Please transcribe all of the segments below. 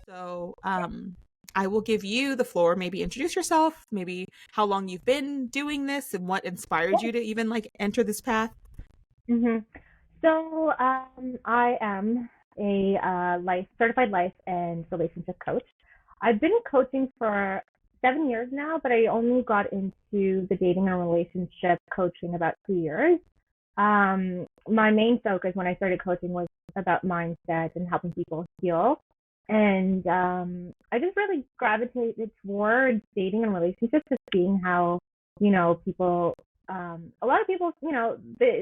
So, I will give you the floor. Maybe introduce yourself, maybe how long you've been doing this and what inspired you to even like enter this path. hmm So, I am a life certified life and relationship coach. I've been coaching for 7 years now, but I only got into the dating and relationship coaching about 2 years. My main focus when I started coaching was about mindset and helping people heal. And I just really gravitated towards dating and relationships, just seeing how, people, a lot of people, there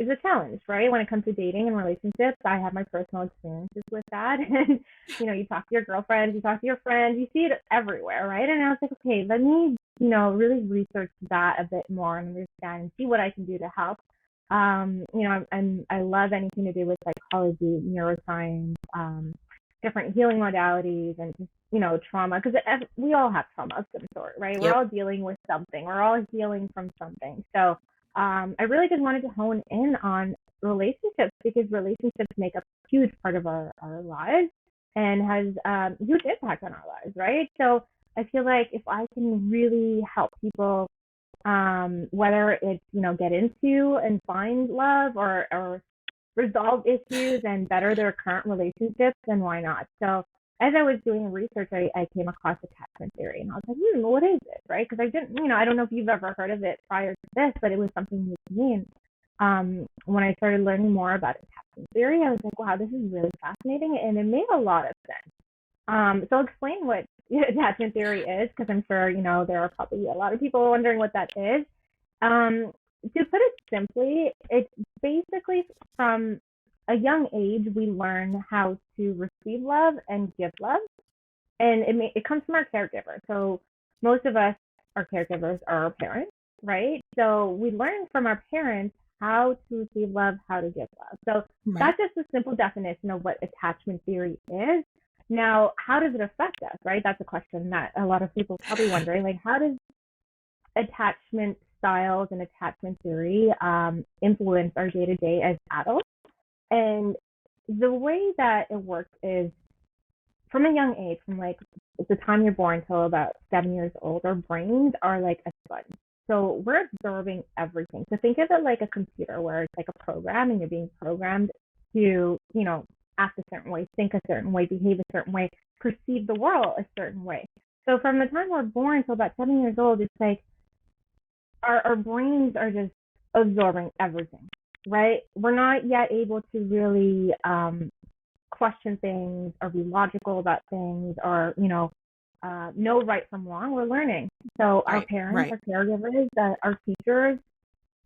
is a challenge, right? When it comes to dating and relationships, I have my personal experiences with that. And, you talk to your girlfriend, you talk to your friends, you see it everywhere, right? And I was like, okay, let me, really research that a bit more and understand and see what I can do to help. I love anything to do with psychology, neuroscience, different healing modalities, and just trauma, because we all have trauma of some sort, right? We're Yep. all dealing with something. We're all healing from something. So I really just wanted to hone in on relationships, because relationships make up a huge part of our lives and has huge impact on our lives, right? So I feel like if I can really help people, whether it's get into and find love, or resolve issues and better their current relationships, then why not? So as I was doing research, I came across attachment theory, and I was like, what is it, right? Because I didn't, I don't know if you've ever heard of it prior to this, but it was something new to me. And when I started learning more about attachment theory, I was like, wow, this is really fascinating, and it made a lot of sense. So I'll explain what attachment theory is, because I'm sure, there are probably a lot of people wondering what that is. To put it simply, it's basically from a young age, we learn how to receive love and give love. And it comes from our caregiver. So most of us, our caregivers are our parents, right? So we learn from our parents how to receive love, how to give love. So Right. that's just a simple definition of what attachment theory is. Now, how does it affect us, right? That's a question that a lot of people are probably wondering. Like, how does attachment styles and attachment theory influence our day to day as adults? And the way that it works is, from a young age, from like the time you're born till about 7 years old, our brains are like a sponge. So we're absorbing everything. So think of it like a computer, where it's like a program, and you're being programmed to, act a certain way, think a certain way, behave a certain way, perceive the world a certain way. So from the time we're born till about 7 years old, it's like our brains are just absorbing everything, right? We're not yet able to really question things or be logical about things, or know right from wrong. We're learning. So our Right. parents, Right. our caregivers, our teachers,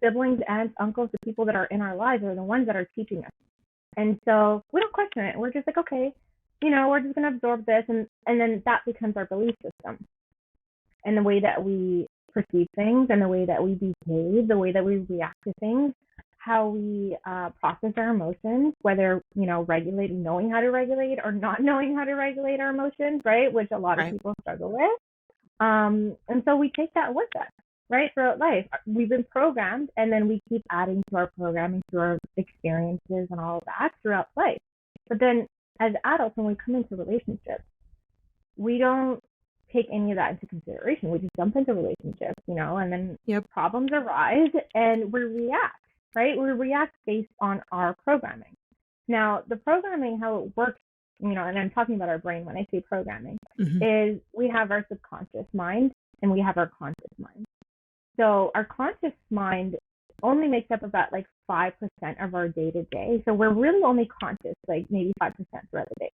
siblings, aunts, uncles, the people that are in our lives are the ones that are teaching us. And so we don't question it. We're just like, okay, we're just going to absorb this. And then that becomes our belief system, and the way that we perceive things, and the way that we behave, the way that we react to things, how we process our emotions, whether, regulating, knowing how to regulate, or not knowing how to regulate our emotions, right? Which a lot of Right. people struggle with. And so we take that with us, right, throughout life. We've been programmed, and then we keep adding to our programming through our experiences and all of that throughout life. But then as adults, when we come into relationships, we don't take any of that into consideration. We just jump into relationships, and then Yep. problems arise, and we react, right? We react based on our programming. Now, the programming, how it works, and I'm talking about our brain when I say programming, Hmm. is we have our subconscious mind and we have our conscious mind. So our conscious mind only makes up about like 5% of our day to day. So we're really only conscious like maybe 5% throughout the day,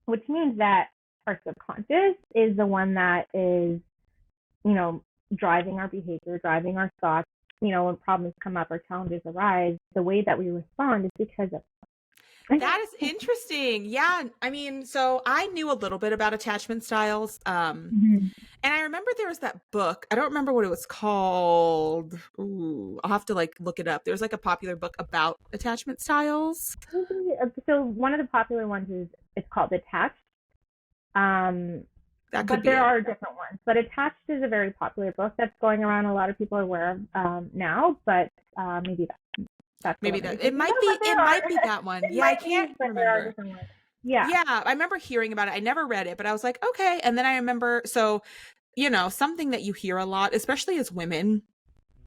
which means that our subconscious is the one that is, you know, driving our behavior, driving our thoughts. When problems come up or challenges arise, the way that we respond is because of That is interesting. Yeah. I mean, so I knew a little bit about attachment styles. Mhm. And I remember there was that book. I don't remember what it was called. Ooh, I'll have to like look it up. There was like a popular book about attachment styles. So one of the popular ones is, it's called Detached. Um, That could but be there it. are different ones. But Attached is a very popular book that's going around. A lot of people are aware of now, but maybe that's the Maybe one that that you're it thinking might of. But be. It there are, might be that one. it Yeah, I might can't be, but there are remember. different ones. Yeah. Yeah, I remember hearing about it. I never read it, but I was like, okay. And then I remember, so something that you hear a lot, especially as women,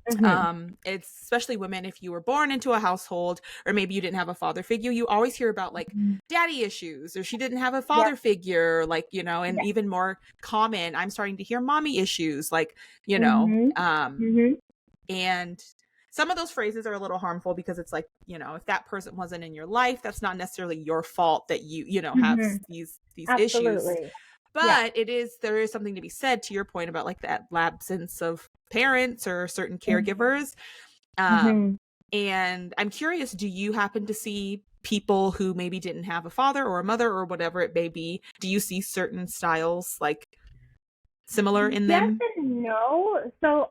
Mhm. it's especially women, if you were born into a household or maybe you didn't have a father figure, you always hear about like Mhm. daddy issues, or she didn't have a father Yep. figure, like, and Yeah. even more common, I'm starting to hear mommy issues, like, Mhm. Mhm. and some of those phrases are a little harmful because it's like, if that person wasn't in your life, that's not necessarily your fault that have Mhm. these issues. Absolutely. Yeah. But there is something to be said to your point about like that absence of parents or certain Mhm. caregivers. Um, Mhm. and I'm curious, do you happen to see people who maybe didn't have a father or a mother or whatever it may be? Do you see certain styles like similar in Yes them? and no. So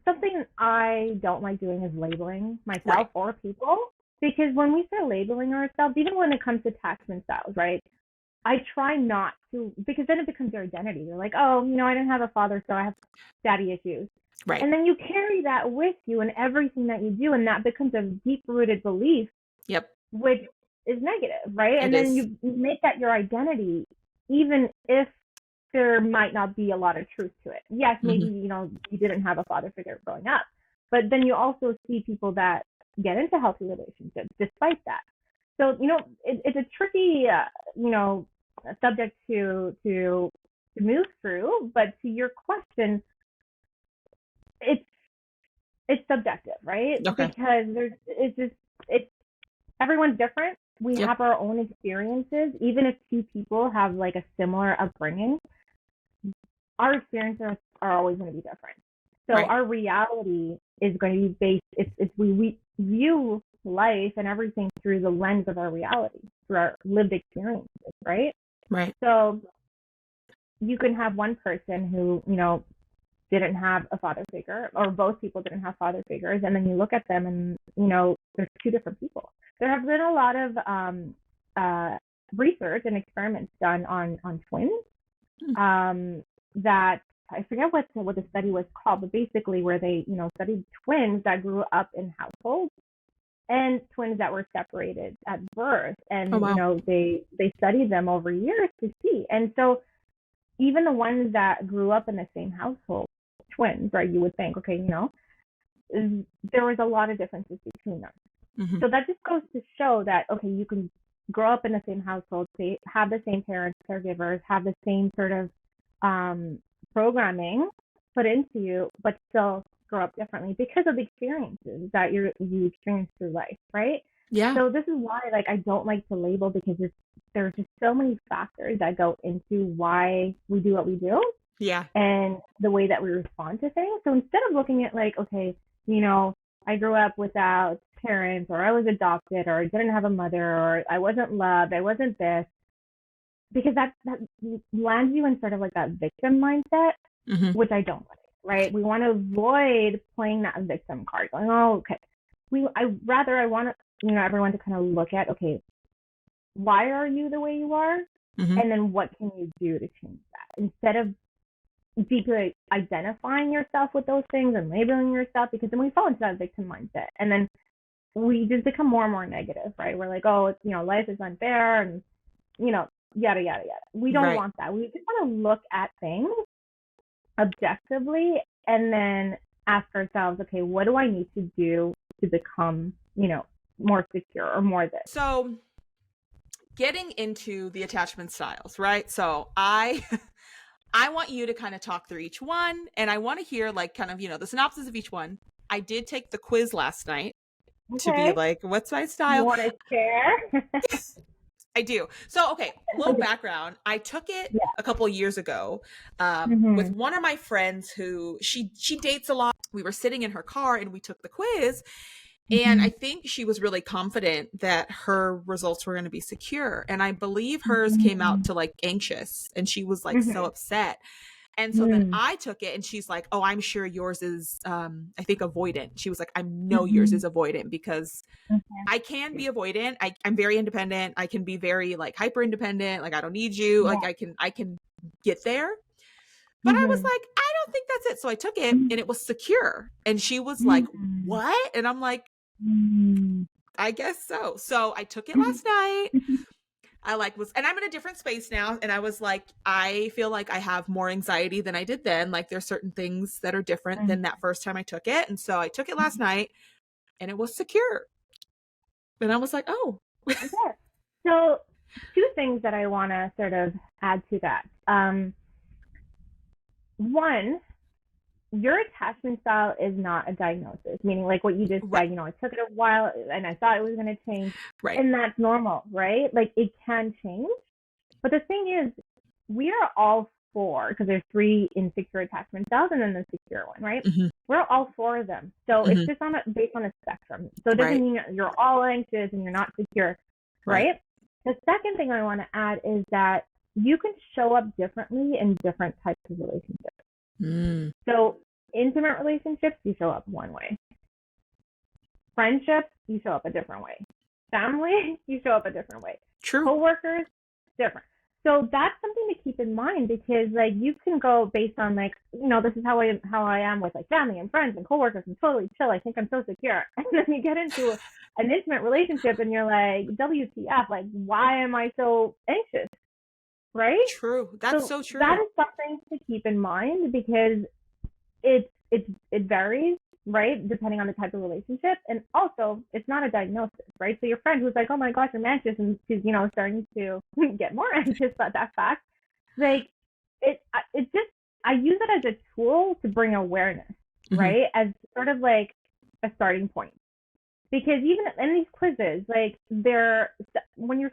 something I don't like doing is labeling Right. myself or people, because when we start labeling ourselves, even when it comes to attachment styles, right? I try not to, because then it becomes your identity. You're like, oh, I didn't have a father, so I have daddy issues. Right. And then you carry that with you in everything that you do, and that becomes a deep rooted belief, Yep. which is negative, right? It And then is. you make that your identity, even if there might not be a lot of truth to it. Yes, maybe, Mm-hmm. you didn't have a father figure growing up, but then you also see people that get into healthy relationships despite that. So, it's a tricky, subject to move through. But to your question, it's it's subjective, right? Okay. Because it's everyone's different. We Yep. have our own experiences. Even if two people have like a similar upbringing, our experiences are always going to be different. So Right. our reality is going to be based, if we view life and everything through the lens of our reality, through our lived experiences, right? Right. So you can have one person who, didn't have a father figure, or both people didn't have father figures, and then you look at them and, there's two different people. There have been a lot of uh, research and experiments done on twins, Hmm. that I forget what the study was called, but basically where they, studied twins that grew up in households and twins that were separated at birth, Oh, and wow. they studied them over years to see. And so even the ones that grew up in the same household, twins, right? You would think, okay, there was a lot of differences between them. Mm-hmm. So that just goes to show that, okay, you can grow up in the same household, say, have the same parents, caregivers, have the same sort of um, programming put into you, but still grow up differently because of the experiences that you experience through life, right? Yeah. So this is why, like, I don't like to label, because there's just so many factors that go into why we do what we do Yeah. and the way that we respond to things. So instead of looking at like, okay, you know, I grew up without parents, or I was adopted, or I didn't have a mother, or I wasn't loved, I wasn't this, because that lands you in sort of like that victim mindset, Mm-hmm. which I don't like. Right? We want to avoid playing that victim card, going, oh, okay. I want everyone to kind of look at, okay, why are you the way you are, Mm-hmm. and then what can you do to change that, instead of deeply identifying yourself with those things and labeling yourself, because then we fall into that victim mindset, and then we just become more and more negative, right? We're like, oh, it's, life is unfair, and yada yada yada. We don't Right. want that. We just want to look at things objectively, and then ask ourselves, okay, what do I need to do to become, more secure, or more this? So getting into the attachment styles, right? So I I want you to kind of talk through each one, and I want to hear like kind of, the synopsis of each one. I did take the quiz last night to be Okay, like, what's my you style? want to share? I do. So, okay, little Okay. background. I took it Yeah. a couple years ago with Mhm. one of my friends who she dates a lot. We were sitting in her car and we took the quiz, and I Mhm. think she was really confident that her results were going to be secure. And I believe hers came out Mhm. to like anxious, and she was like so Mhm. upset. And so then Mhm. I took it and she's like, "Oh, I'm sure yours is I think avoidant." She was like, "I know yours Mhm. is avoidant because Okay. I can be avoidant. I'm very independent. I can be very like hyper independent. Like I don't need you. Like Yeah. I can get there." But I was Mhm. like, I don't think that's it. So I took it and it was secure. And she was like, Mhm. what? And I'm like, Mhm. I guess so. So I took it last night. I like was, and I'm in a different space now. And I was like, I feel like I have more anxiety than I did then. Like there's certain things that are different than that first time I took it. And so I took it last night and it was secure. And I was like, oh, Okay. So, two things that I want to sort of add to that. One, your attachment style is not a diagnosis, meaning like what you just right, said, it took it a while and I thought it was going to change. right. And that's normal, right? Like it can change. But the thing is, we are all four, because there's three insecure attachment styles and then the secure one, right? Hmm. We're all four of them. So it's Hmm. just based on a spectrum. So it doesn't Right, mean you're all anxious and you're not secure, right. right? The second thing I want to add is that you can show up differently in different types of relationships. Mm, So intimate relationships, you show up one way. Friendships, you show up a different way. Family, you show up a different way. true. Coworkers, different. So that's something to keep in mind, because like you can go based on like, this is how I am with like family and friends and coworkers and totally chill. I think I'm so secure. And then you get into an intimate relationship and you're like, WTF, like why am I so anxious? Right? True. That's So so that true. is something to keep in mind, because it varies, right, depending on the type of relationship, and also it's not a diagnosis, right? So your friend who's like, oh my gosh, I'm anxious, and she's starting to get more anxious about that fact, like it just, I use it as a tool to bring awareness, Hmm. right, as sort of like a starting point, because even in these quizzes, like they're when you're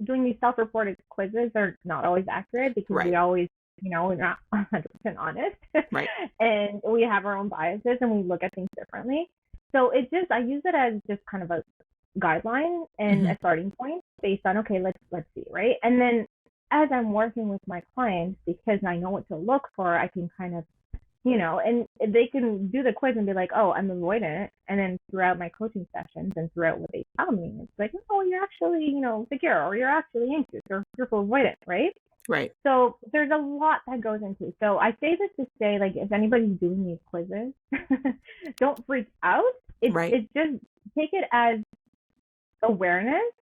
doing these self-reported quizzes, they're not always accurate, because Right, we always, we're not 100% honest, right. and we have our own biases and we look at things differently. So I use it as just kind of a guideline and Hmm. a starting point based on, okay, let's see, right? And then as I'm working with my clients, because I know what to look for, I can kind of, and they can do the quiz and be like, oh, I'm avoidant. And then throughout my coaching sessions and throughout what they tell me, it's like, oh, you're actually, secure, or you're actually anxious, or fearful avoidant, right? Right, So there's a lot that goes into. So I say this to say, like, if anybody's doing these quizzes, don't freak out. right. It's just take it as awareness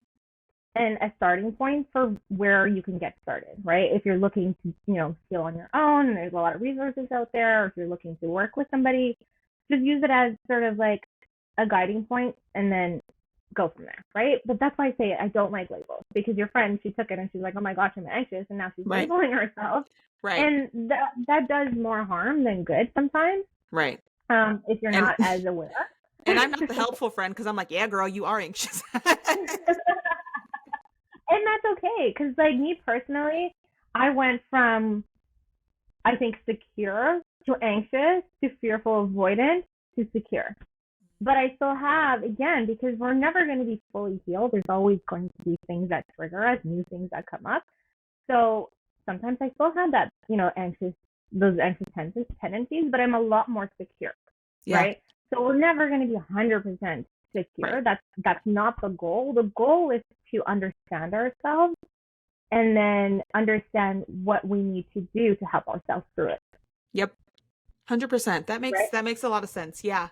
and a starting point for where you can get started, right? If you're looking to, heal on your own, and there's a lot of resources out there, or if you're looking to work with somebody, just use it as sort of like a guiding point and then go from there, right? But that's why I say I don't like labels, because your friend, she took it and she's like, oh my gosh, I'm anxious, and now she's Right, labeling herself, right, and that does more harm than good sometimes, right. if you're And not as aware. and I'm not the helpful friend because I'm like, yeah, girl, you are anxious. And that's okay, because like me personally, I went from, I think, secure to anxious to fearful avoidant to secure. But I still have, again, because we're never going to be fully healed. There's always going to be things that trigger us, new things that come up. So sometimes I still have that, those anxious tendencies, but I'm a lot more secure, Yeah, right? So we're never going to be 100% right. secure. That's not the goal. The goal is to understand ourselves and then understand what we need to do to help ourselves through it, Yep. 100%. right? That makes a lot of sense. Yeah.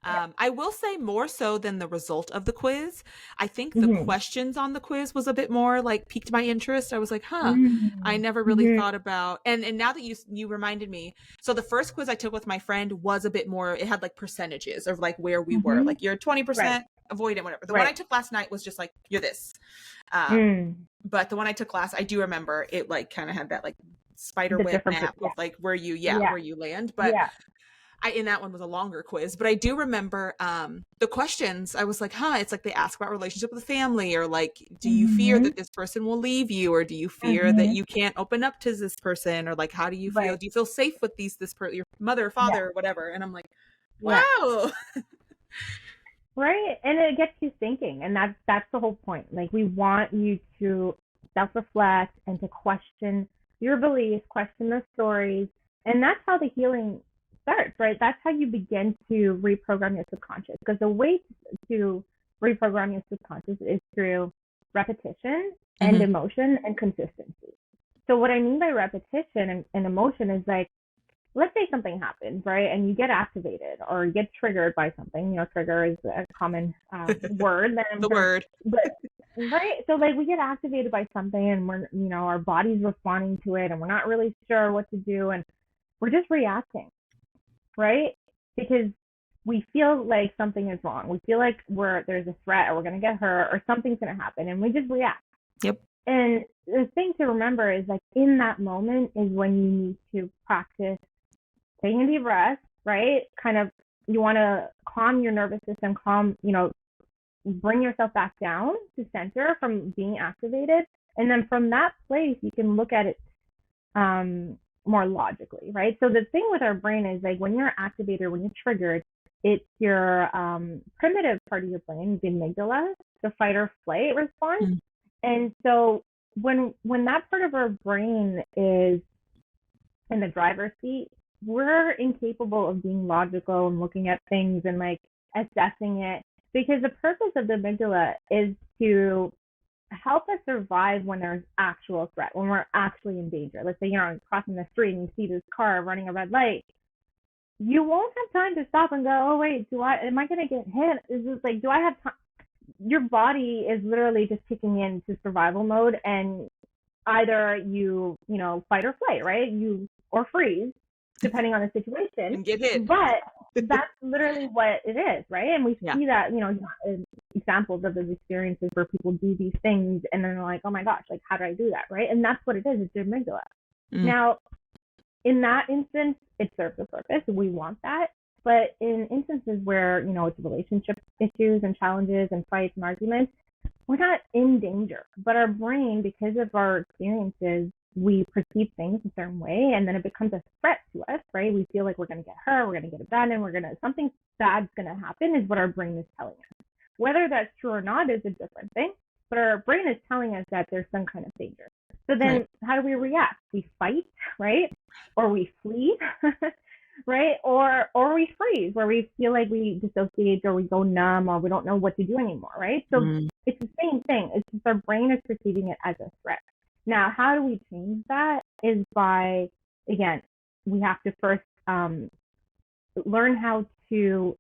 I will say more so than the result of the quiz. I think the Mm-hmm. questions on the quiz was a bit more like piqued my interest. I was like, huh, I never really Mm-hmm. thought about, and now that you reminded me. So the first quiz I took with my friend was a bit more, it had like percentages of like where we were. Mm-hmm. Like you're Right, 20% avoidant, whatever. The one I right. took last night was just like, you're this. Um, Mm. but the one I took last, I do remember it like kind of had that like spider The web different, map yeah, of like where you, yeah, yeah, where you land. But yeah. I, in that one was a longer quiz, but I do remember the questions. I was like, huh, it's like they ask about relationship with family, or like, do you fear Mm-hmm. that this person will leave you, or do you fear that Mm-hmm. you can't open up to this person, or like, how do you feel? Right, Do you feel safe with your mother, yeah, father, or whatever? And I'm like, yeah. wow. Right, and it gets you thinking, and that's the whole point. Like we want you to self-reflect and to question your beliefs, question the stories, and that's how the healing starts, right? That's how you begin to reprogram your subconscious. Because the way to reprogram your subconscious is through repetition and Hmm. emotion and consistency. So what I mean by repetition and emotion is like let's say something happens, right? And you get activated or you get triggered by something. Trigger is a common word that I'm The sure, word. but right. So like we get activated by something and we're, our body's responding to it and we're not really sure what to do and we're just reacting, right? Because we feel like something is wrong. We feel like there's a threat or we're going to get hurt or something's going to happen and we just react. Yep. And the thing to remember is like in that moment is when you need to practice taking a deep breath, right? Kind of, you want to calm your nervous system, bring yourself back down to center from being activated. And then from that place, you can look at it more logically, right? So the thing with our brain is like when you're activated, when you're triggered, it's your primitive part of your brain, the amygdala, the fight or flight response. Mm. And so when that part of our brain is in the driver's seat, we're incapable of being logical and looking at things and like assessing it, because the purpose of the amygdala is to help us survive when there's actual threat, when we're actually in danger. Let's say you're crossing the street and you see this car running a red light. You won't have time to stop and go, oh wait, am I gonna get hit? Is this like, do I have time? Your body is literally just kicking into survival mode, and either you fight or flight, right? Or freeze, depending on the situation. And get hit. But that's literally what it is, right? And we see that, examples of those experiences where people do these things and then they're like, oh my gosh, like how do I do that, right? And that's what it is. It's your amygdala. Mm. Now, in that instance, it serves a purpose. We want that. But in instances where, it's relationship issues and challenges and fights and arguments, we're not in danger. But our brain, because of our experiences, we perceive things a certain way, and then it becomes a threat to us, right? We feel like we're going to get hurt, we're going to get abandoned, something bad's going to happen is what our brain is telling us. Whether that's true or not is a different thing, but our brain is telling us that there's some kind of danger. So then How do we react? We fight, right? Or we flee, right? Or we freeze, where we feel like we dissociate or we go numb or we don't know what to do anymore, right? So it's the same thing. It's just our brain is perceiving it as a threat. Now, how do we change that is by, again, we have to first learn how to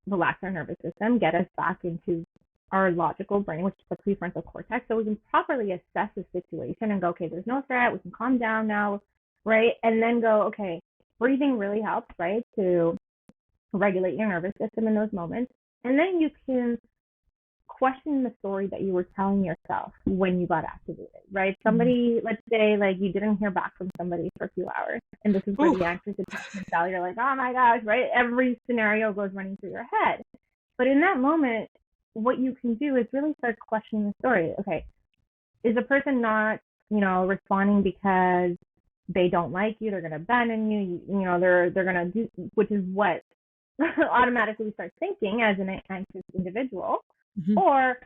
relax our nervous system, get us back into our logical brain, which is the prefrontal cortex, so we can properly assess the situation and go, okay, there's no threat, we can calm down now, right? And then go, okay, breathing really helps, right, to regulate your nervous system in those moments. And then you can question the story that you were telling yourself when you got activated, right? Somebody, let's say, like, you didn't hear back from somebody for a few hours, and this is where the anxious attachment style, you're like, oh my gosh, right? Every scenario goes running through your head. But in that moment, what you can do is really start questioning the story. Okay, is the person not, responding because they don't like you, they're going to abandon you, they're going to do, which is what automatically start thinking as an anxious individual. Mm-hmm. Or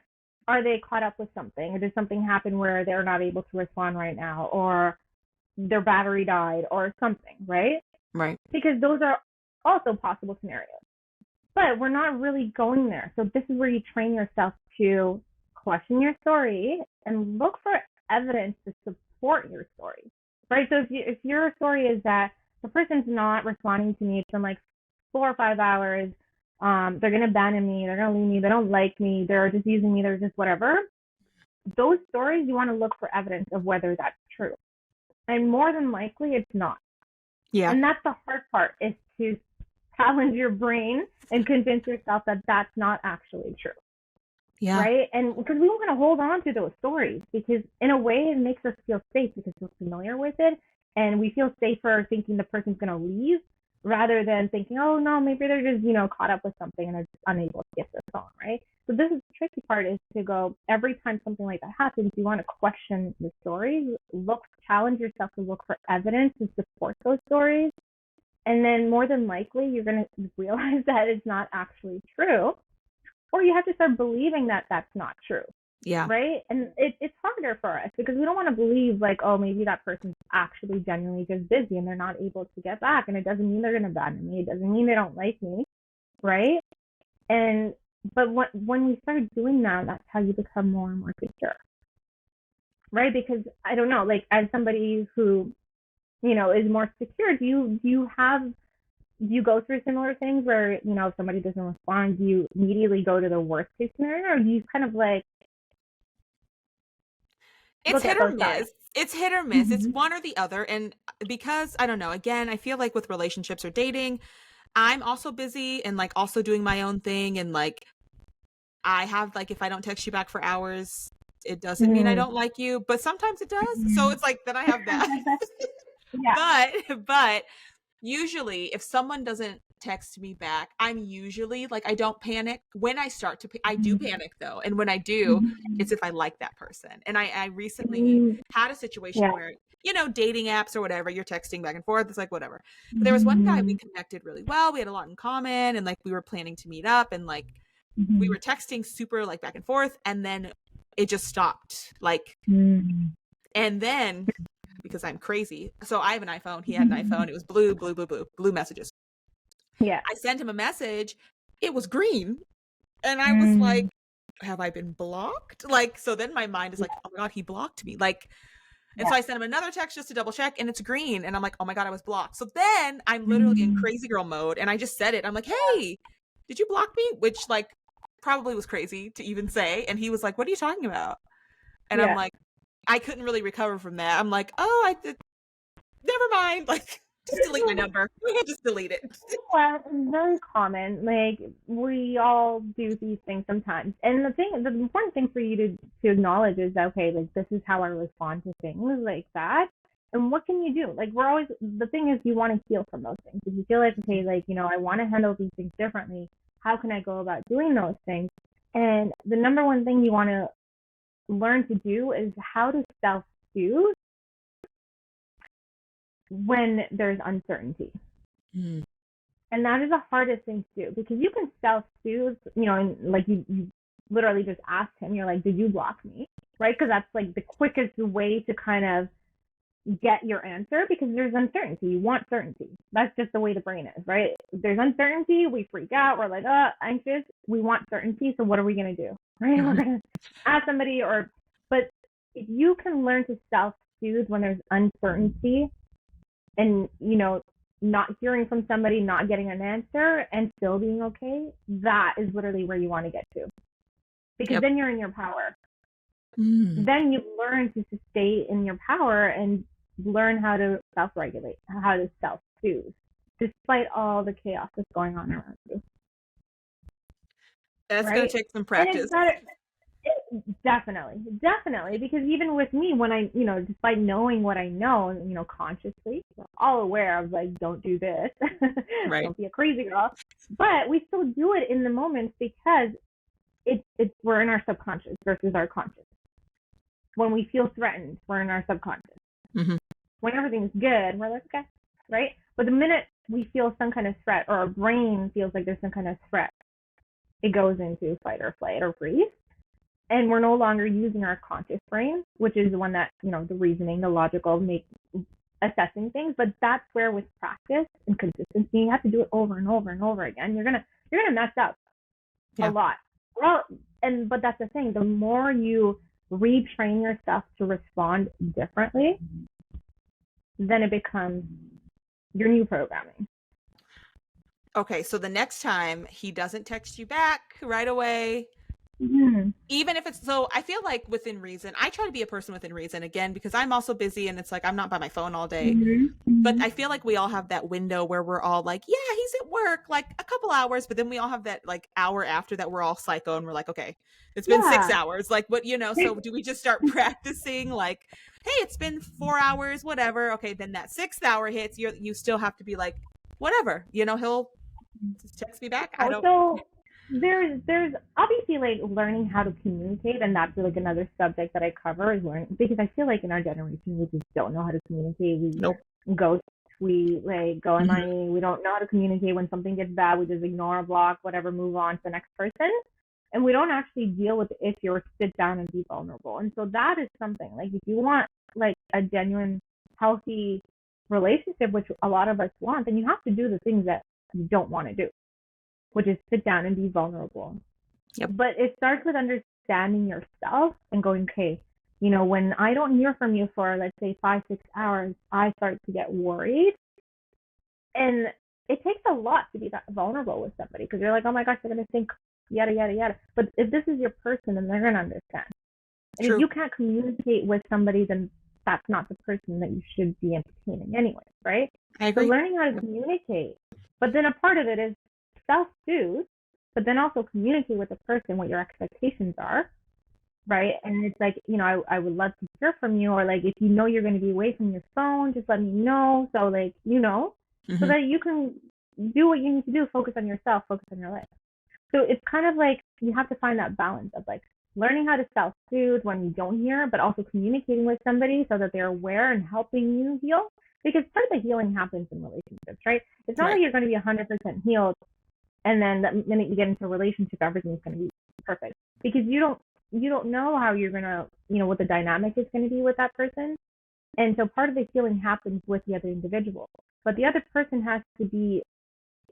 are they caught up with something? Or did something happen where they're not able to respond right now? Or their battery died or something, right? Right. Because those are also possible scenarios. But we're not really going there. So this is where you train yourself to question your story and look for evidence to support your story, right? So if your story is that the person's not responding to me, it's been like 4 or 5 hours, they're going to abandon me, they're going to leave me, they don't like me, they're just using me, they're just whatever. Those stories, you want to look for evidence of whether that's true. And more than likely, it's not. Yeah. And that's the hard part, is to challenge your brain and convince yourself that that's not actually true. Yeah. Right? And because we want to hold on to those stories, because in a way it makes us feel safe because we're familiar with it. And we feel safer thinking the person's going to leave rather than thinking, oh no, maybe they're just, caught up with something and they're just unable to get their phone, right? So this is the tricky part, is to go, every time something like that happens, you want to question the stories, challenge yourself to look for evidence to support those stories. And then more than likely, you're going to realize that it's not actually true. Or you have to start believing that that's not true. Yeah. Right? And it's harder for us because we don't want to believe like, oh, maybe that person's actually genuinely just busy and they're not able to get back. And it doesn't mean they're going to abandon me. It doesn't mean they don't like me. Right? But when we start doing that, that's how you become more and more secure. Right? Because I don't know, like as somebody who, is more secure. Do you go through similar things where, if somebody doesn't respond, do you immediately go to the worst case scenario, or do you kind of like It's look hit at or both sides? miss. It's hit or miss. It's Mm-hmm. one or the other. And because I don't know, again, I feel like with relationships or dating, I'm also busy and like also doing my own thing. And like, I have like, if I don't text you back for hours, it doesn't mean I Mm-hmm. don't like you, but sometimes it does. So it's like, then I have that. Yeah. but usually if someone doesn't text me back, I'm usually like, I don't panic when I start to I do panic though, and when I do, it's if I like that person. And I recently Mm-hmm. had a situation Yeah. where, dating apps or whatever, you're texting back and forth, it's like whatever. But there was one guy, we Mm-hmm. connected really well, we had a lot in common, and like we were planning to meet up, and like we were texting super like back and forth, and then it just stopped, like. Mm-hmm. And then, because I'm crazy, so I have an iPhone, he had an iPhone, it was blue messages. Yeah. I sent him a message, it was green, and I was like, Mm. have I been blocked? Like, so then my mind is like, oh my god, he blocked me, like. And Yeah. so I sent him another text just to double check, and it's green, and I'm like, oh my god, I was blocked. So then I'm literally in Mm. crazy girl mode, and I just said it, I'm like, hey, did you block me? Which like probably was crazy to even say. And he was like, what are you talking about? And I'm Yeah. like, I couldn't really recover from that. I'm like, oh, I did, never mind. Like, just delete my number. Just delete it. Well, it's very common. Like, we all do these things sometimes. And the important thing for you to acknowledge is that, okay, like, this is how I respond to things like that. And what can you do? Like, the thing is, you want to heal from those things. If you feel like, okay, like, I want to handle these things differently, how can I go about doing those things? And the number one thing you want to learn to do is how to self-soothe when there's uncertainty. Mm. And that is the hardest thing to do, because you can self-soothe, and like you literally just ask him, you're like, did you block me? Right? Because that's like the quickest way to kind of get your answer, because there's uncertainty. You want certainty. That's just the way the brain is, right? If there's uncertainty, we freak out. We're like, anxious. We want certainty. So what are we going to do? Right? We're going to ask somebody but if you can learn to self-soothe when there's uncertainty, and not hearing from somebody, not getting an answer, and still being okay, that is literally where you want to get to, because Yep. then you're in your power. Mm. Then you learn to stay in your power and learn how to self-regulate, how to self-soothe, despite all the chaos that's going on around you, That's gonna right? take some And it's practice. better. Definitely, because even with me, when I, despite knowing what I know, consciously, we're all aware of, like, don't do this, Right. don't be a crazy girl, but we still do it in the moment, because we're in our subconscious versus our conscious. When we feel threatened, we're in our subconscious. Mm-hmm. When everything's good, we're like, okay, right? But the minute we feel some kind of threat, or our brain feels like there's some kind of threat, it goes into fight or flight or freeze. And we're no longer using our conscious brain, which is the one that, the reasoning, the logical, assessing things. But that's where, with practice and consistency, you have to do it over and over and over again. You're gonna mess up a Yeah. lot. Well, but that's the thing. The more you retrain yourself to respond differently, then it becomes your new programming. Okay, so the next time he doesn't text you back right away, Mm-hmm. even if it's, so I feel like within reason, I try to be a person within reason, again, because I'm also busy, and it's like I'm not by my phone all day. But Mm-hmm. I feel like we all have that window where we're all like, yeah, he's at work, like a couple hours, but then we all have that like hour after that we're all psycho and we're like, okay, it's been 6 hours. Like, what, so do we just start practicing like, hey, it's been 4 hours, whatever. Okay, then that 6th hour hits, you still have to be like, whatever, he'll just text me back. I don't. So there's obviously, like, learning how to communicate, and that's like another subject that I cover, is learning, because I feel like in our generation we just don't know how to communicate. We Nope. go tweet, like, go Mhm. MIA. We don't know how to communicate. When something gets bad, we just ignore, block, whatever, move on to the next person. And we don't actually deal with the issue or sit down and be vulnerable. And so that is something, like, if you want, like, a genuine, healthy relationship, which a lot of us want, then you have to do the things that you don't want to do, which is sit down and be vulnerable. Yep. But it starts with understanding yourself and going, okay, When I don't hear from you for, let's say, 5, 6 hours, I start to get worried. And it takes a lot to be that vulnerable with somebody because you're like, oh my gosh, they're going to think yada, yada, yada. But if this is your person, then they're going to understand. And if True. you can't communicate with somebody, then that's not the person that you should be entertaining anyway, right? I So agree. learning how to communicate. But then a part of it is self-soothe, but then also communicate with the person what your expectations are, right? And it's like, I would love to hear from you, or like, if you know you're going to be away from your phone, just let me know. So like, so Mm-hmm. that you can do what you need to do, focus on yourself, focus on your life. So it's kind of like you have to find that balance of like learning how to self-soothe when you don't hear, but also communicating with somebody so that they're aware and helping you heal. Because part of the healing happens in relationships, right? It's not Right. like you're going to be 100% healed and then the minute you get into a relationship, everything's going to be perfect because you don't know how you're going to, what the dynamic is going to be with that person. And so part of the healing happens with the other individual, but the other person has to be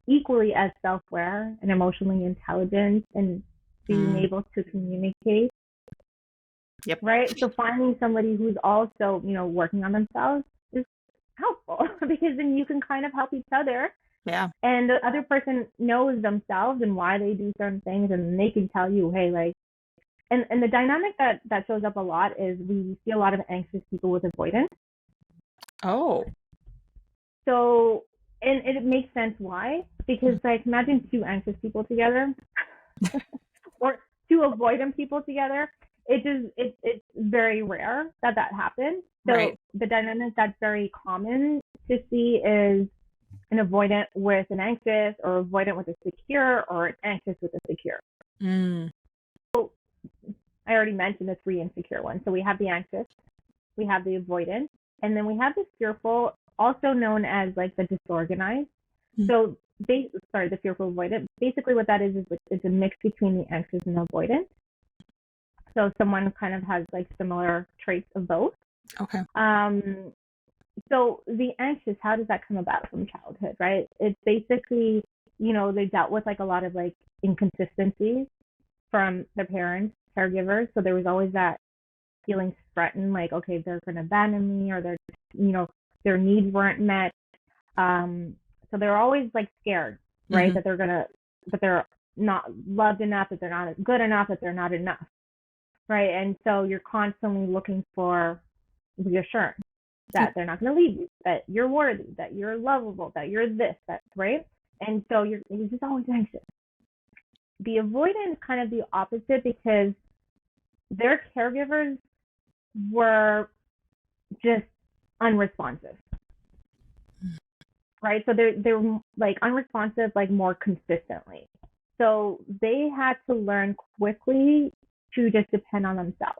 equally as self-aware and emotionally intelligent and being Mm. able to communicate, Yep. right? So finding somebody who's also, working on themselves is helpful because then you can kind of help each other, Yeah. and the other person knows themselves and why they do certain things, and they can tell you, hey, like, and the dynamic that shows up a lot is we see a lot of anxious people with avoidance. Oh. So, and it makes sense why, because like imagine two anxious people together or two avoidant people together. It's very rare that happens. Right. So the dynamic that's very common to see is an avoidant with an anxious, or avoidant with a secure, or an anxious with a secure. Mm. I already mentioned the three insecure ones. So we have the anxious, we have the avoidant, and then we have the fearful, also known as like the disorganized. Mm. So the fearful avoidant. Basically, what that is it's a mix between the anxious and the avoidant. So someone kind of has like similar traits of both. Okay. Um, so the anxious, how does that come about from childhood, right? It's basically, they dealt with like a lot of like inconsistencies from their parents, caregivers. So there was always that feeling threatened, like, okay, they're going to abandon me, or their needs weren't met. So they're always like scared, right? Mm-hmm. That they're not loved enough, that they're not good enough, that they're not enough, right? And so you're constantly looking for reassurance that they're not going to leave you, that you're worthy, that you're lovable, that you're this, that, right? And so you're just always anxious. The avoidant is kind of the opposite because their caregivers were just unresponsive, right? So they're like unresponsive, like more consistently. So they had to learn quickly to just depend on themselves.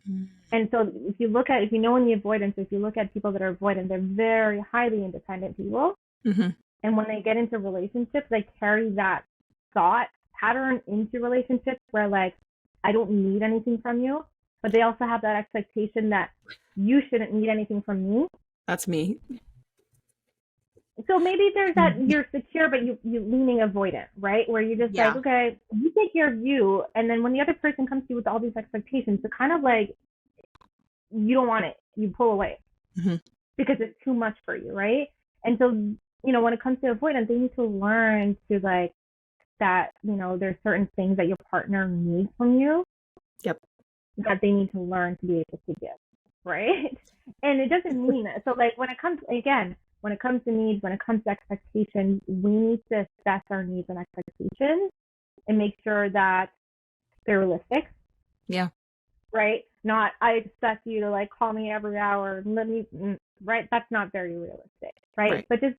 Mm. And so if you know in the avoidance, if you look at people that are avoidant, they're very highly independent people. Mm-hmm. And when they get into relationships, they carry that thought pattern into relationships where like, I don't need anything from you, but they also have that expectation that you shouldn't need anything from me. That's me. So maybe there's that Mhm. you're secure, but you leaning avoidant, right? Where you're just like, Yeah. okay, you take care of you, and then when the other person comes to you with all these expectations, it's kind of like you don't want it, you pull away Mm-hmm. because it's too much for you, right? And so when it comes to avoidance, they need to learn to like that. There's certain things that your partner needs from you Yep. that they need to learn to be able to give, right? And it doesn't mean that. So like when it comes to needs, when it comes to expectations, we need to assess our needs and expectations and make sure that they're realistic, Yeah. right? Not I expect you to like call me every hour, right? That's not very realistic, right? Right. But just,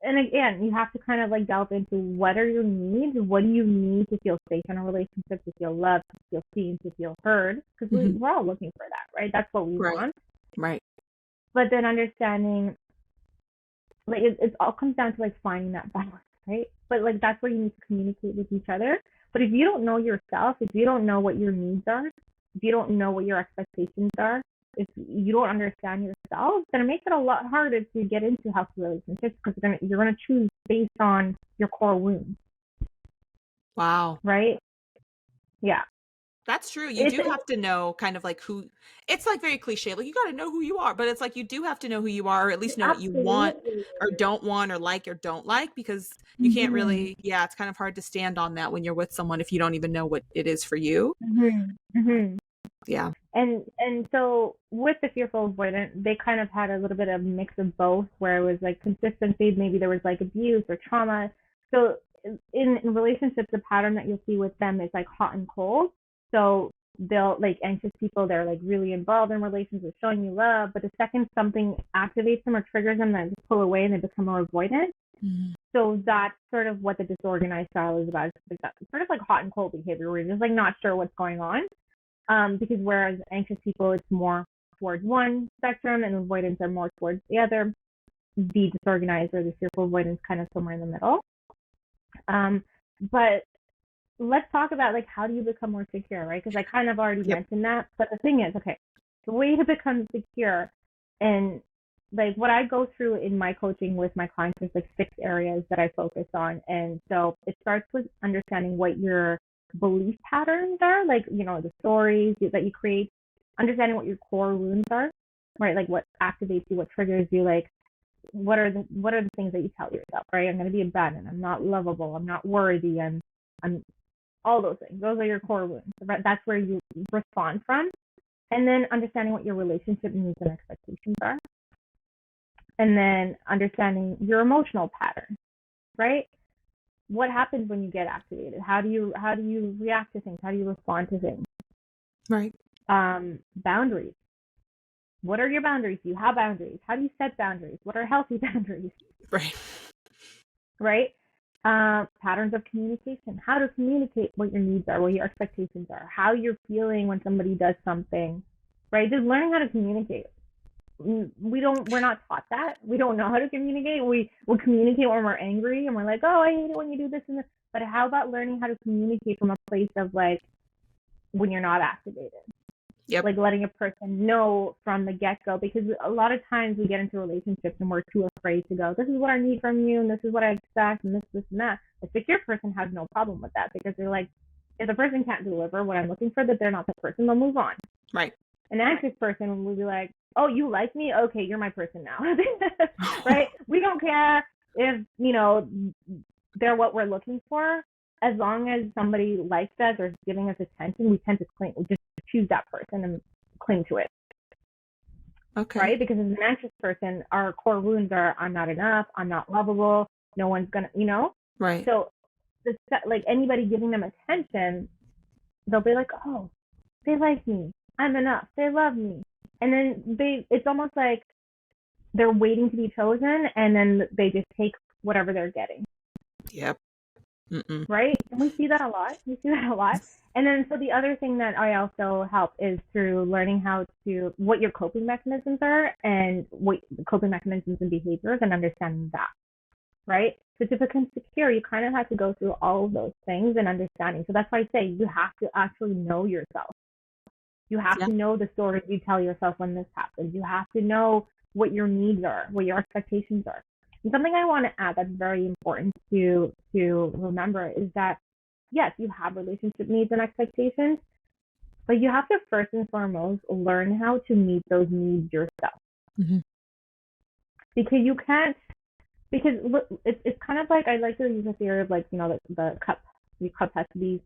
and again, you have to kind of like delve into what are your needs, what do you need to feel safe in a relationship, to feel loved, to feel seen, to feel heard, because Mm-hmm. we're all looking for that, right? That's what we Right. want. Right. But then understanding, like, it all comes down to like finding that balance, right? But like that's where you need to communicate with each other. But if you don't know yourself, if you don't know what your needs are, if you don't know what your expectations are, if you don't understand yourself, then it makes it a lot harder to get into healthy relationships because you're gonna choose based on your core wounds, Wow. right? Yeah. That's true. You It's do have to know kind of like who, it's like very cliche. Like you got to know who you are, but it's like you do have to know who you are, or at least know what you want absolutely. or don't want, or don't like, because you can't Mm-hmm. really, yeah, it's kind of hard to stand on that when you're with someone if you don't even know what it is for you. Mm-hmm. Mm-hmm. Yeah. And so with the fearful avoidant, they kind of had a little bit of a mix of both, where it was like consistency, maybe there was like abuse or trauma. So in relationships, the pattern that you'll see with them is like hot and cold. So they'll like anxious people, they're like really involved in relationships, showing you love, but the second something activates them or triggers them, they just pull away and they become more avoidant. Mhm. So that's sort of what the disorganized style is about. It's like sort of like hot and cold behavior, where you're just like not sure what's going on. Because whereas anxious people, it's more towards one spectrum, and avoidance are more towards the other. The disorganized or the fearful avoidance kind of somewhere in the middle. Um, but let's talk about like how do you become more secure, right? Because I kind of already Yep. mentioned that. But the thing is, okay, the way to become secure, and like what I go through in my coaching with my clients is like 6 areas that I focus on. And so it starts with understanding what your belief patterns are, like, the stories that you create, understanding what your core wounds are, right? Like what activates you, what triggers you, like what are the things that you tell yourself, right? I'm going to be abandoned. I'm not lovable. I'm not worthy. I'm all those things. Those are your core wounds. Right? That's where you respond from. And then understanding what your relationship needs and expectations are. And then understanding your emotional pattern, right? What happens when you get activated? How do you react to things? How do you respond to things? Right. Boundaries. What are your boundaries? Do you have boundaries? How do you set boundaries? What are healthy boundaries? Right. Right? Patterns of communication. How to communicate what your needs are, what your expectations are, how you're feeling when somebody does something, right? Just learning how to communicate. We're not taught that. We don't know how to communicate. We communicate when we're angry and we're like, oh, I hate it when you do this and this. But how about learning how to communicate from a place of like when you're not activated? Yep. Like letting a person know from the get-go, because a lot of times we get into relationships and we're too afraid to go, this is what I need from you and this is what I expect and this and that. A secure person has no problem with that, because they're like, if the person can't deliver what I'm looking for, that they're not the person, they'll move on. Right. An anxious person will be like, oh, you like me, okay, you're my person now. Right? We don't care if they're what we're looking for. As long as somebody likes us or is giving us attention, we tend to cling. We just choose that person and cling to it, Okay. right? Because as an anxious person, our core wounds are I'm not enough, I'm not lovable, no one's gonna. Right. So, like anybody giving them attention, they'll be like, oh, they like me, I'm enough, they love me, and then it's almost like they're waiting to be chosen, and then they just take whatever they're getting. Yep. Mm-mm. Right? And we see that a lot. We see that a lot. And then so the other thing that I also help is through learning what your coping mechanisms are, and what coping mechanisms and behaviors, and understanding that. Right? So to become secure, you kind of have to go through all of those things and understanding. So that's why I say you have to actually know yourself. You have Yeah. to know the stories you tell yourself when this happens. You have to know what your needs are, what your expectations are. And something I want to add that's very important to remember is that yes, you have relationship needs and expectations, but you have to first and foremost learn how to meet those needs yourself. Mm-hmm. Because you can't. Because it's kind of like I like to use the theory of like the cup. Your cup has to be,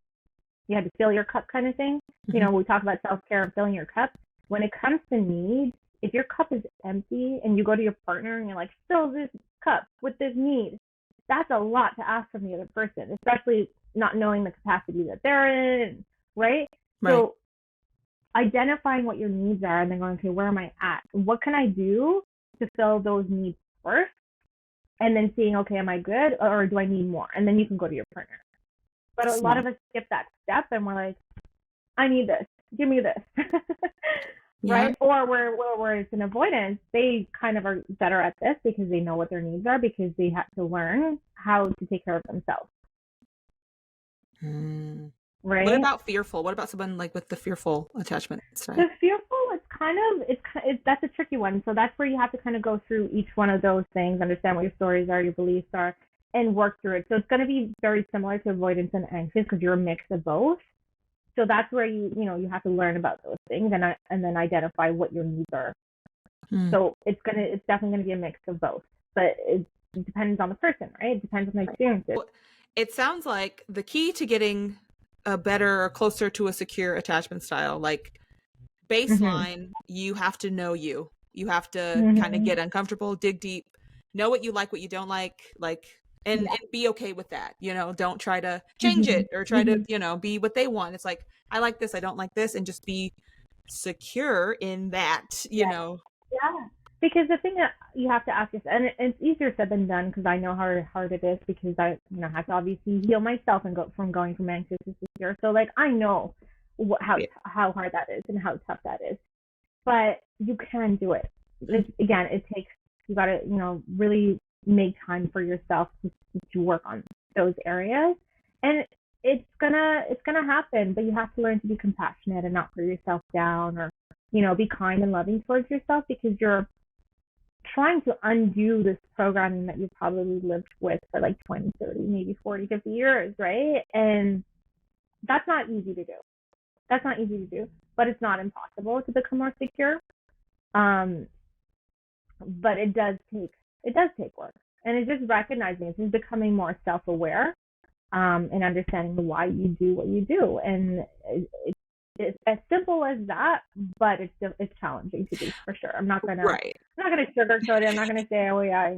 you have to fill your cup kind of thing. Mm-hmm. We talk about self-care and filling your cup. When it comes to needs, if your cup is empty and you go to your partner and you're like, fill this cup with this need, that's a lot to ask from the other person, especially not knowing the capacity that they're in, right? Right. So identifying what your needs are and then going, okay, where am I at? What can I do to fill those needs first? And then seeing, okay, am I good or do I need more? And then you can go to your partner. But a lot Smart. of us skip that step and we're like, I need this. Give me this. Yeah. Right? Or where it's an avoidance, they kind of are better at this because they know what their needs are, because they had to learn how to take care of themselves. Mm. What Right? about fearful? What about someone like with the fearful attachment style? The fearful, that's a tricky one. So that's where you have to kind of go through each one of those things, understand what your stories are, your beliefs are, and work through it. So it's going to be very similar to avoidance and anxious because you're a mix of both. So that's where you have to learn about those things and then identify what your needs are. So it's definitely gonna be a mix of both, but it depends on the person, right? It depends on the experiences. Well, it sounds like the key to getting a better or closer to a secure attachment style, like baseline, you have to know you. You have to kind of get uncomfortable, dig deep, know what you like, what you don't like, and be okay with that. Don't try to change it or try to, be what they want. It's like, I like this, I don't like this, and just be secure in that, Yeah. Because the thing that you have to ask yourself, and it's easier said than done, because I know how hard it is, because I have to obviously heal myself and go from going from anxious to secure. So like I know how hard that is and how tough that is, but you can do it. Again, it takes, you got to really make time for yourself to work on those areas, and it's gonna happen, but you have to learn to be compassionate and not put yourself down, or be kind and loving towards yourself, because you're trying to undo this programming that you probably lived with for like 20, 30, maybe 40, 50 years, right? And that's not easy to do. That's not easy to do, but it's not impossible to become more secure. Um, but it does take work, and it's just recognizing, it's just becoming more self-aware, and understanding why you do what you do, and it's as simple as that, but it's challenging to do, for sure. I'm not gonna sugarcoat it. I'm not gonna say, oh yeah,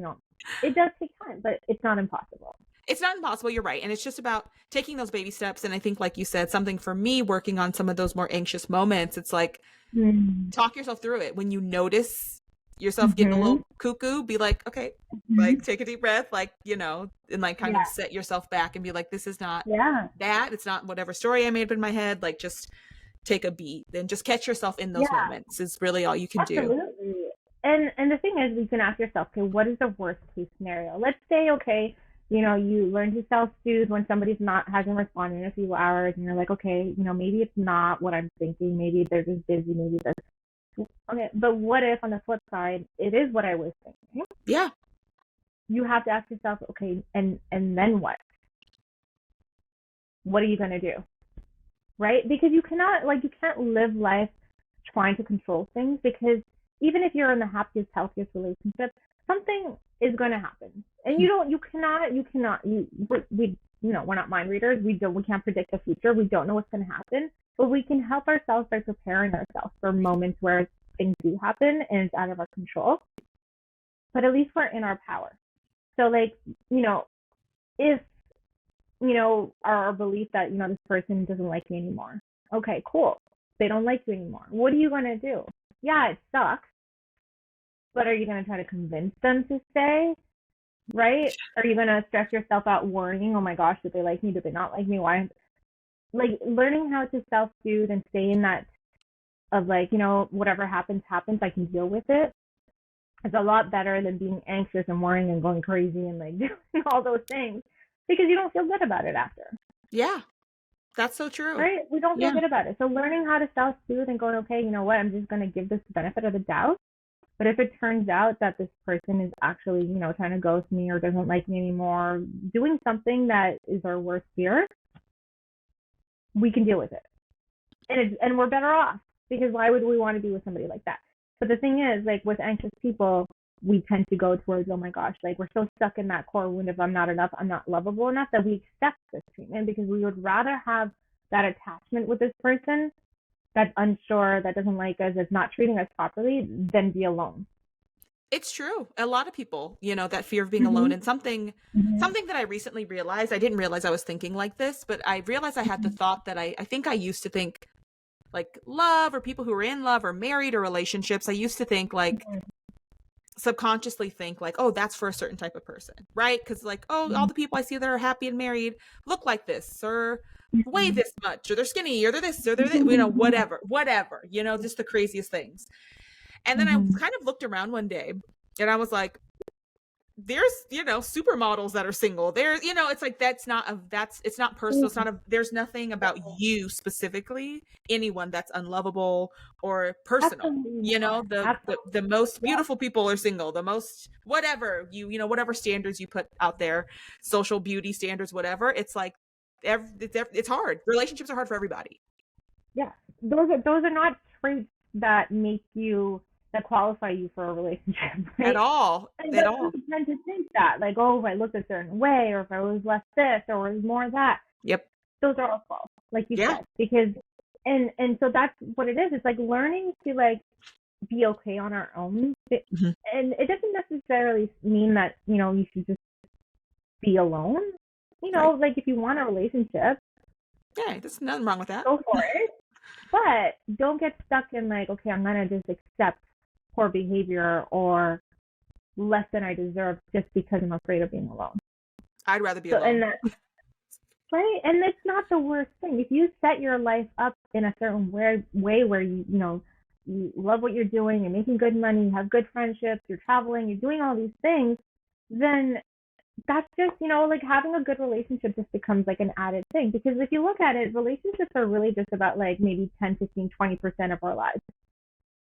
it does take time, but it's not impossible. It's not impossible, you're right. And it's just about taking those baby steps. And I think, like you said, something for me working on some of those more anxious moments, it's like, talk yourself through it. When you notice yourself getting a little cuckoo, be like, okay, like take a deep breath, like, and like kind of set yourself back and be like, this is not that. It's not whatever story I made up in my head. Like, just take a beat and just catch yourself in those moments is really all you can do. And the thing is, you can ask yourself, okay, what is the worst case scenario? Let's say, okay, you learn to self-soothe when somebody's hasn't responded in a few hours, and you're like, okay, maybe it's not what I'm thinking, maybe they're just busy, maybe this. Okay, but what if on the flip side, it is what I was thinking? Yeah. You have to ask yourself, okay, and then what? What are you gonna do? Right? Because you can't live life trying to control things, because even if you're in the happiest, healthiest relationship, something is going to happen, and we're not mind readers. We can't predict the future. We don't know what's going to happen, but we can help ourselves by preparing ourselves for moments where things do happen and it's out of our control. But at least we're in our power. So like, if our belief that this person doesn't like me anymore. Okay, cool. They don't like you anymore. What are you going to do? Yeah, it sucks. But are you going to try to convince them to stay? Right? Are you going to stress yourself out worrying, oh my gosh, did they like me? Did they not like me? Why? Like, learning how to self-soothe and stay in that of like, whatever happens, I can deal with it. It's a lot better than being anxious and worrying and going crazy and like doing all those things, because you don't feel good about it after. Yeah. That's so true. Right? We don't feel good about it. So learning how to self-soothe and going, okay, you know what, I'm just going to give this the benefit of the doubt. But if it turns out that this person is actually, trying to ghost me or doesn't like me anymore, doing something that is our worst fear, we can deal with it. And we're better off, because why would we want to be with somebody like that? But the thing is, like with anxious people, we tend to go towards, oh my gosh, like we're so stuck in that core wound of I'm not enough, I'm not lovable enough, that we accept this treatment, because we would rather have that attachment with this person that's unsure, that doesn't like us, that's not treating us properly, than be alone. It's true. A lot of people, that fear of being alone, and something that I recently realized, I didn't realize I was thinking like this, but I realized I had the thought that I think I used to think like love, or people who are in love or married or relationships, I used to think like subconsciously think like, oh, that's for a certain type of person, right? Because like, oh, all the people I see that are happy and married look like this, or weigh this much, or they're skinny, or they're this, or they're this, whatever, just the craziest things. And then I kind of looked around one day and I was like, there's, supermodels that are single. There's, it's like, it's not personal. It's not there's nothing about you specifically, anyone that's unlovable or personal. The most beautiful people are single, the most, whatever whatever standards you put out there, social beauty standards, whatever. It's like, it's hard. Relationships are hard for everybody. Yeah, those are not traits that make you that qualify you for a relationship, At right? all. And At but all. we tend to think that, like, oh, if I looked a certain way, or if I was less this, or was more that, Yep. those are all false, like you Yeah. said, because and so that's what it is. It's like learning to like be okay on our own, Mhm. and it doesn't necessarily mean that you should just be alone. Right. Like if you want a relationship, Yeah, there's nothing wrong with that. go for it. But don't get stuck in like, okay, I'm gonna just accept poor behavior or less than I deserve just because I'm afraid of being alone. I'd rather be So alone. and that right, and it's not the worst thing. If you set your life up in a certain way where you love what you're doing, you're making good money, you have good friendships, you're traveling, you're doing all these things, then that's just, like having a good relationship just becomes like an added thing. Because if you look at it, relationships are really just about like maybe 10, 15, 20% of our lives.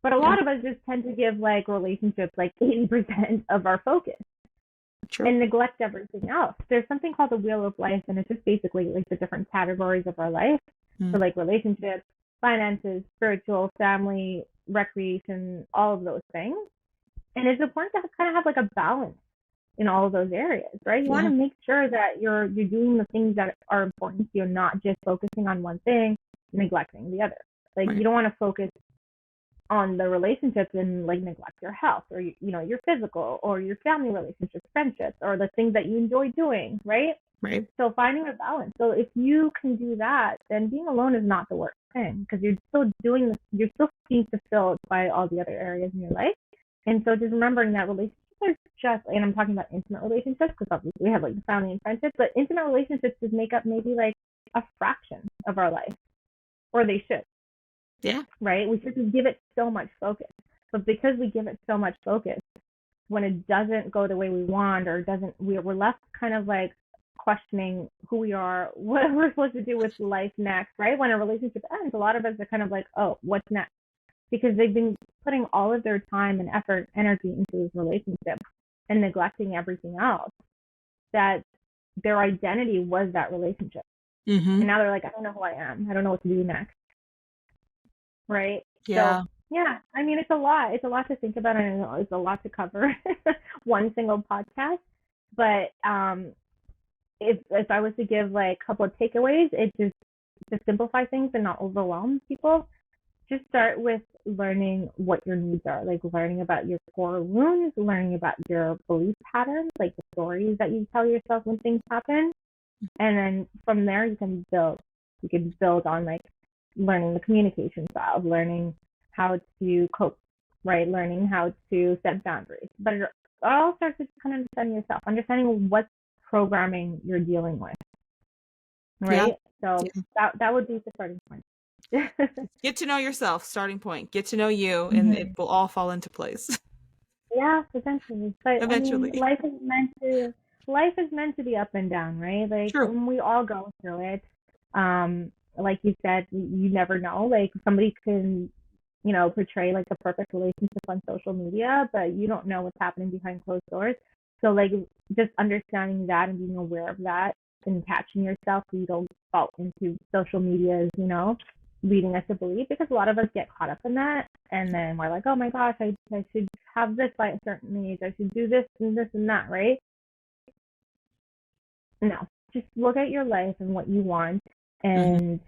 But a Yeah. lot of us just tend to give like relationships like 80% of our focus True. and neglect everything else. There's something called the wheel of life, and it's just basically like the different categories of our life. So, Mm. like relationships, finances, spiritual, family, recreation, all of those things. And it's important to kind of have like a balance in all of those areas, right? You want Yeah. to make sure that you're doing the things that are important to you, not just focusing on one thing, neglecting the other. Like Right. you don't want to focus on the relationships and like neglect your health or your physical or your family relationships, friendships, or the things that you enjoy doing, right? Right. So finding a balance. So if you can do that, then being alone is not the worst thing because you're still being fulfilled by all the other areas in your life. And so just remembering that relationships are just, and I'm talking about intimate relationships because obviously we have like the family and friendships, but intimate relationships just make up maybe like a fraction of our life, or they should, Yeah. right? We should just give it so much focus. But because we give it so much focus, when it doesn't go the way we want or doesn't, we're left kind of like questioning who we are, what we're supposed to do with life next, right? When a relationship ends, a lot of us are kind of like, oh, what's next? Because they've been putting all of their time and effort, energy into this relationship and neglecting everything else. That their identity was that relationship. Mm-hmm. And now they're like, I don't know who I am. I don't know what to do next. Right? So Yeah. yeah, I mean it's a lot. It's a lot to think about and it's a lot to cover one single podcast. But if I was to give like a couple of takeaways, it just to simplify things and not overwhelm people, just start with learning what your needs are, like learning about your core wounds, learning about your belief patterns, like the stories that you tell yourself when things happen. And then from there you can build. You can build on like learning the communication styles, learning how to cope, right? Learning how to set boundaries. But it all starts with kind of understanding yourself, understanding what programming you're dealing with, Yeah. right? So Yeah. that would be the starting point. Get to know yourself, starting point. Get to know you, and it Mm-hmm. will all fall into place Yeah, eventually. But I mean, eventually. life is meant to be up and down, right? Like True. we all go through it. Like you said, you never know. Like somebody can, portray like the perfect relationship on social media, but you don't know what's happening behind closed doors. So like just understanding that and being aware of that and catching yourself so you don't fall into social media's, leading us to believe, because a lot of us get caught up in that and then we're like, oh my gosh, I should have this by a certain age, I should do this and that, right? No, just look at your life and what you want, Mm-hmm.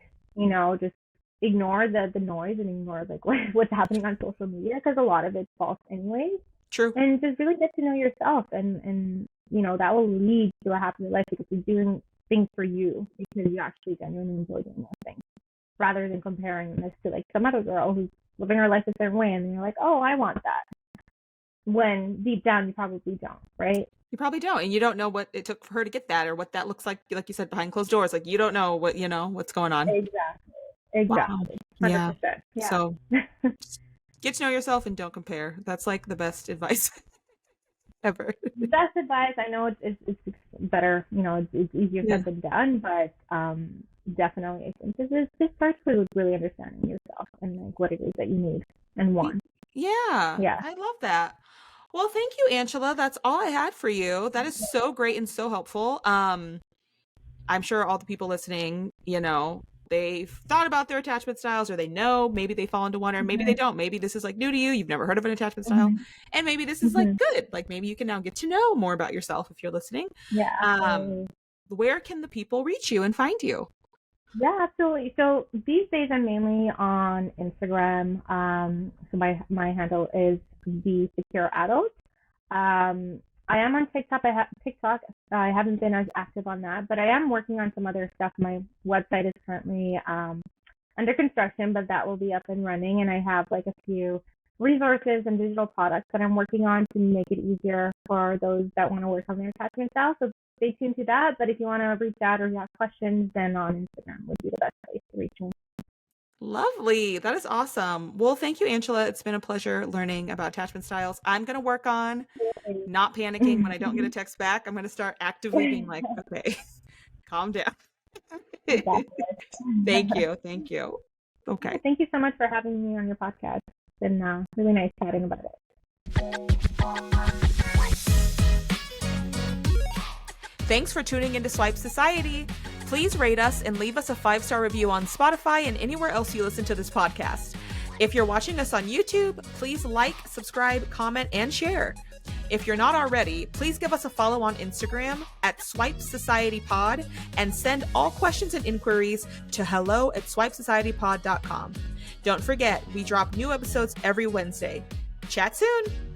and just ignore the noise and ignore like what's happening on social media because a lot of it's false anyways. True. And just really get to know yourself, and that will lead to a happier life because you're doing things for you because you actually genuinely enjoy doing those things, rather than comparing this to like some other girl who's living her life a certain way and you're like, oh, I want that, when deep down you probably don't, right? You probably don't, and you don't know what it took for her to get that, or what that looks like you said, behind closed doors. Like you don't know what's going on. Exactly. Wow. Exactly. Yeah. 100%. Yeah. So just get to know yourself and don't compare. That's like the best advice ever. Best advice. I know it's better. It's easier Yeah. said than done, but definitely I think this starts with really understanding yourself and like what it is that you need and want. Yeah, Yeah. I love that. Well, thank you, Angela. That's all I had for you. That is so great and so helpful. I'm sure all the people listening, they've thought about their attachment styles, or they know maybe they fall into one, or maybe they don't. Maybe this is like new to you. You've never heard of an attachment style. And maybe this is like good. Like maybe you can now get to know more about yourself if you're listening. Yeah, Where can the people reach you and find you? Yeah, absolutely. So these days I'm mainly on Instagram. So my handle is the secure adult. I am on TikTok. TikTok. I haven't been as active on that, but I am working on some other stuff. My website is currently under construction, but that will be up and running. And I have like a few resources and digital products that I'm working on to make it easier for those that want to work on their attachment style. So stay tuned to that. But if you want to reach out or you have questions, then on Instagram would be the best place to reach me. Lovely. That is awesome. Well, thank you, Anchelaa. It's been a pleasure learning about attachment styles. I'm going to work on not panicking when I don't get a text back. I'm going to start actively being like, okay, calm down. Thank you. Thank you. Okay. Thank you so much for having me on your podcast. It's been really nice chatting about it. Thanks for tuning into Swipe Society. Please rate us and leave us a 5-star review on Spotify and anywhere else you listen to this podcast. If you're watching us on YouTube, please like, subscribe, comment, and share. If you're not already, please give us a follow on Instagram at Swipe Society Pod and send all questions and inquiries to hello@swipesocietypod.com. Don't forget, we drop new episodes every Wednesday. Chat soon!